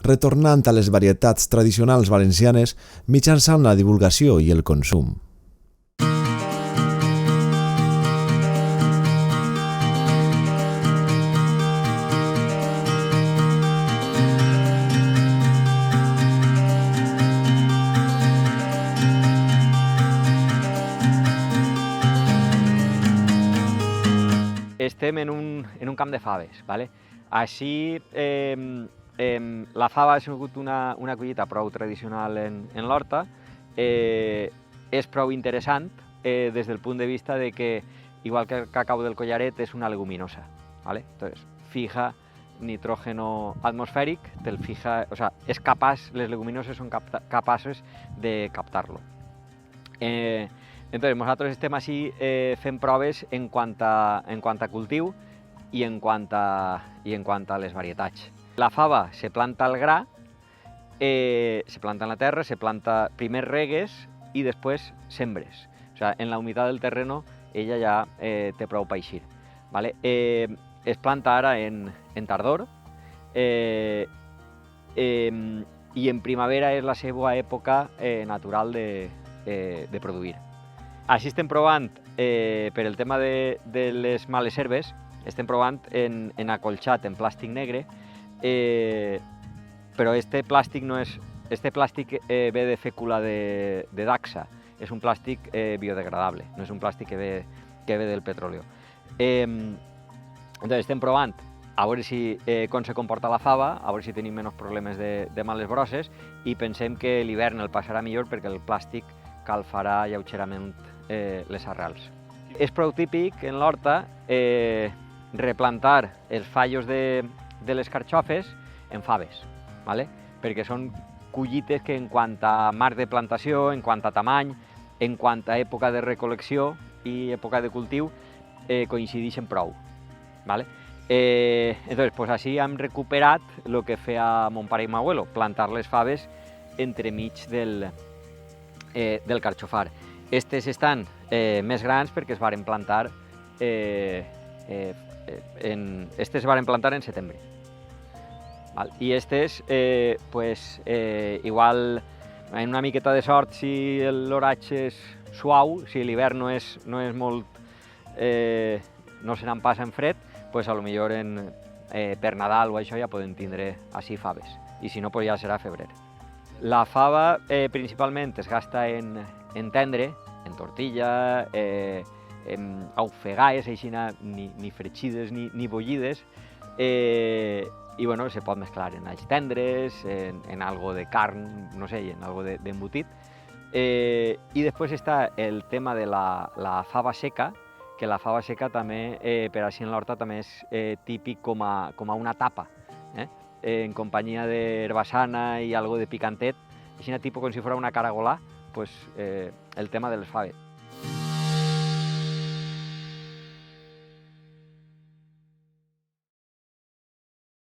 retornant a les varietats tradicionals valencianes mitjançant la divulgació i el consum. Estem en un camp de faves, ¿vale? Així, la fava ha sigut una collita prou tradicional en l'horta, és prou interessant des del punt de vista de que, igual que el cacau del collaret, és una leguminosa, ¿vale? Entonces, fija nitrógeno atmosfèric, o sea, les leguminoses són capaces de captar-lo. Entonces, nosaltres estem així fent proves en quant a cultiu i en quant a les varietats. La fava se planta al gra, se planta en la terra, se planta primer regues i després sembres. O sea, en la humitat del terreno ella ja té prou per eixir, ¿vale? Es planta ara en tardor i en primavera és la seva època natural de produir. Així estem provant, per el tema de les males herbes, estem provant en acolxat, en plàstic negre, però este plàstic ve de fècula de dacsa, és un plàstic biodegradable, no és un plàstic que ve del petróleo. Entonces estem provant a veure com se comporta la fava, a veure si tenim menys problemes de males brosses, i pensem que l'hivern el passarà millor perquè el plàstic calfarà lleugerament les arrels. És prou típic en l'horta replantar els fallos de les carxofes en faves, ¿vale? Perquè són collites que en quant a marc de plantació, en quant a tamany, en quant a època de recol·lecció i època de cultiu, coincideixen prou, ¿vale? Entonces, pues així hem recuperat el que feia mon pare i m'abuelo, plantar les faves entremig del carxofar. Estes estan més grans perquè es varen plantar en setembre. I estes, igual, en una miqueta de sort, si l'oratge és suau, si l'hivern no és molt, no se n'en passa en fred, pues a lo millor per Nadal o això ja podem tindre així faves, i si no, pues ja serà febrer. La fava principalment es gasta en tendre, en tortilla, en ofegades, així ni fregides ni bullides, i bueno, se pot mesclar en alls tendres, en algo de carn, no sé, en algo d'embotit. I després està el tema de la fava seca, que la fava seca també, per així en l'horta, també és típic com a una tapa, en companyia d'herbassana i algo de picantet, així tipus com si fos una caragolà, pues, el tema de les faves.